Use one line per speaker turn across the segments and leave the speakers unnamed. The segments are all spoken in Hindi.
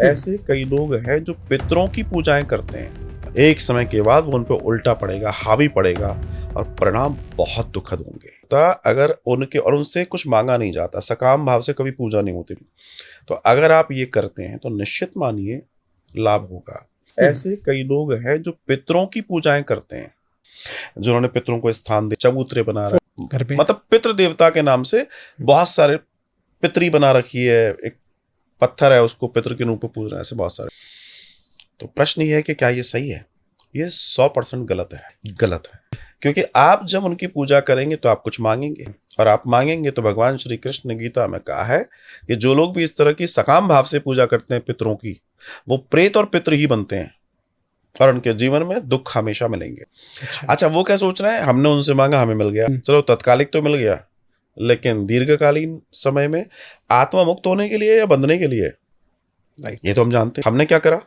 ऐसे कई लोग हैं जो पितरों की पूजाएं करते हैं, एक समय के बाद वो उन पर उल्टा पड़ेगा, हावी पड़ेगा और परिणाम बहुत दुखद होंगे। तो अगर उनके और उनसे कुछ मांगा नहीं जाता, सकाम भाव से कभी पूजा नहीं होती, तो अगर आप ये करते हैं तो निश्चित मानिए लाभ होगा। ऐसे कई लोग हैं जो पितरों की पूजाएं करते हैं, जिन्होंने पितरों को स्थान दिया, चबूतरे बना रहे
घर पे
मतलब पितृ देवता के नाम से बहुत सारे पितरी बना रखी है, एक पत्थर है उसको पितृ के रूप में पूज रहे हैं, ऐसे बहुत सारे। तो प्रश्न ये है कि क्या ये सही है? ये 100% गलत है। क्योंकि आप जब उनकी पूजा करेंगे तो आप कुछ मांगेंगे, और आप मांगेंगे तो भगवान श्री कृष्ण ने गीता में कहा है कि जो लोग भी इस तरह की सकाम भाव से पूजा करते हैं पितरों की, वो प्रेत और पितृ ही बनते हैं और उनके जीवन में दुख हमेशा मिलेंगे। अच्छा, वो क्या सोच रहे हैं, हमने उनसे मांगा हमें मिल गया, चलो तत्कालिक तो मिल गया, लेकिन दीर्घकालीन समय में आत्मा मुक्त होने के लिए या बंधने के लिए, ये तो हम जानते हैं। हमने क्या करा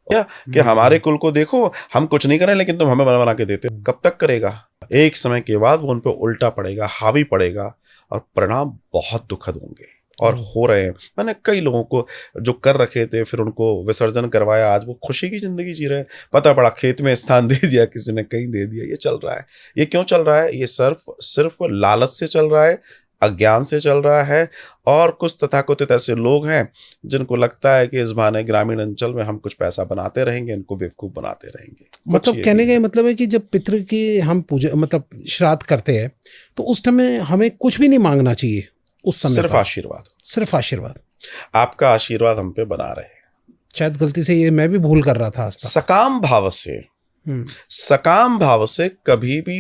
क्या कि हमारे कुल को देखो, हम कुछ नहीं करें लेकिन तुम हमें बना बना के देते, कब तक करेगा? एक समय के बाद वो उन पर उल्टा पड़ेगा, हावी पड़ेगा और परिणाम बहुत दुखद होंगे और हो रहे हैं। मैंने कई लोगों को जो कर रखे थे फिर उनको विसर्जन करवाया, आज वो खुशी की जिंदगी जी रहे हैं। पता पड़ा खेत में स्थान दे दिया, किसी ने कहीं दे दिया। ये चल रहा है। ये क्यों चल रहा है? ये सिर्फ लालच से चल रहा है, अज्ञान से चल रहा है। और कुछ तथाकथित ऐसे लोग हैं जिनको लगता है कि इस बहाने ग्रामीण अंचल में हम कुछ पैसा बनाते रहेंगे, इनको बेवकूफ बनाते रहेंगे।
मतलब कहने का मतलब है कि जब पितृ की हम पूजा मतलब श्राद्ध करते हैं तो उस समय हमें कुछ भी नहीं मांगना चाहिए, उस समय
सिर्फ आशीर्वाद,
सिर्फ आशीर्वाद।
आपका आशीर्वाद हम पे बना रहे।
शायद गलती से ये मैं भी भूल कर रहा था आज तक।
सकाम भाव से कभी भी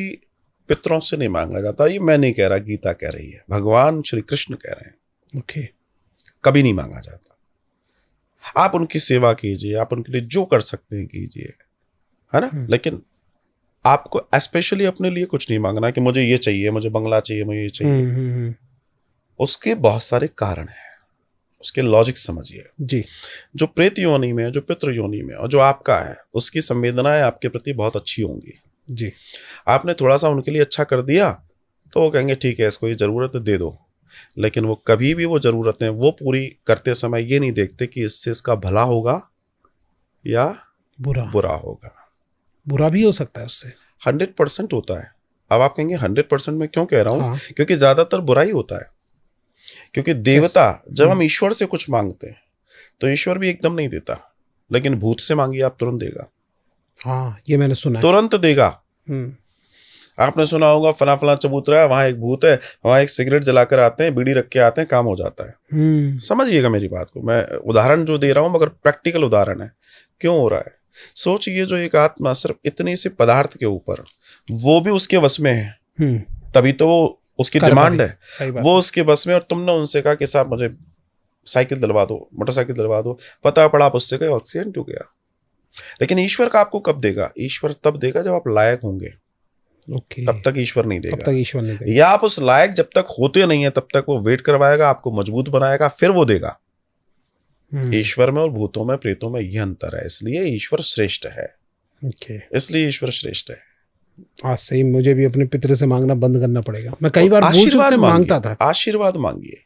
पितरों से नहीं मांगा जाता। ये मैं नहीं कह रहा, गीता कह रही है, भगवान श्री कृष्ण कह रहे हैं।
ओके।
कभी नहीं मांगा जाता। आप उनकी सेवा कीजिए, आप उनके लिए जो कर सकते हैं कीजिए, है ना, लेकिन आपको स्पेशली अपने लिए कुछ नहीं मांगना कि मुझे ये चाहिए, मुझे बंगला चाहिए, मुझे ये चाहिए। उसके बहुत सारे कारण हैं, उसके लॉजिक समझिए
जी।
जो प्रेत योनि में, जो पितृ योनि में और जो आपका है, उसकी संवेदनाएं आपके प्रति बहुत अच्छी होंगी
जी।
आपने थोड़ा सा उनके लिए अच्छा कर दिया तो वो कहेंगे ठीक है, इसको ये जरूरत है, दे दो। लेकिन वो कभी भी वो जरूरतें वो पूरी करते समय ये नहीं देखते कि इससे इसका भला होगा या बुरा होगा।
बुरा भी हो सकता है उससे।
100% होता है। अब आप कहेंगे 100% में क्यों कह रहा हूं?
हाँ।
क्योंकि ज्यादातर बुरा ही होता है। क्योंकि देवता जब हम ईश्वर से कुछ मांगते हैं तो ईश्वर भी एकदम नहीं देता, लेकिन भूत से मांगिए आप तुरंत देगा।
हाँ, ये मैंने सुना है।
तुरंत देगा। आपने सुना होगा फला फला चबूतरा है, वहां एक भूत है, वहां एक सिगरेट जलाकर आते हैं, बीड़ी रख के आते हैं, काम हो जाता है। समझिएगा मेरी बात को, मैं उदाहरण जो दे रहा हूं मगर प्रैक्टिकल उदाहरण है। क्यों हो रहा है? सोचिए, जो एक आत्मा सिर्फ इतने से पदार्थ के ऊपर, वो भी उसके वश में है, तभी तो वो उसकी डिमांड है, वो उसके बस में। और तुमने उनसे कहा कि साहब मुझे साइकिल दिलवा दो, मोटरसाइकिल दिलवा दो, पता पड़ा आप उससे गए, एक्सीडेंट हो गया। लेकिन ईश्वर का आपको कब देगा? ईश्वर तब देगा जब आप लायक होंगे। तब तक ईश्वर नहीं देगा। या आप उस लायक जब तक होते नहीं है तब तक वो वेट करवाएगा, आपको मजबूत बनाएगा, फिर वो देगा। ईश्वर में और भूतों में, प्रेतों में यह अंतर है। इसलिए ईश्वर श्रेष्ठ है। इसलिए ईश्वर श्रेष्ठ है।
आज सही मुझे भी अपने पितृ से मांगना बंद करना पड़ेगा। मैं कई बार भूल चूक से मांगता था।
आशीर्वाद मांगिए।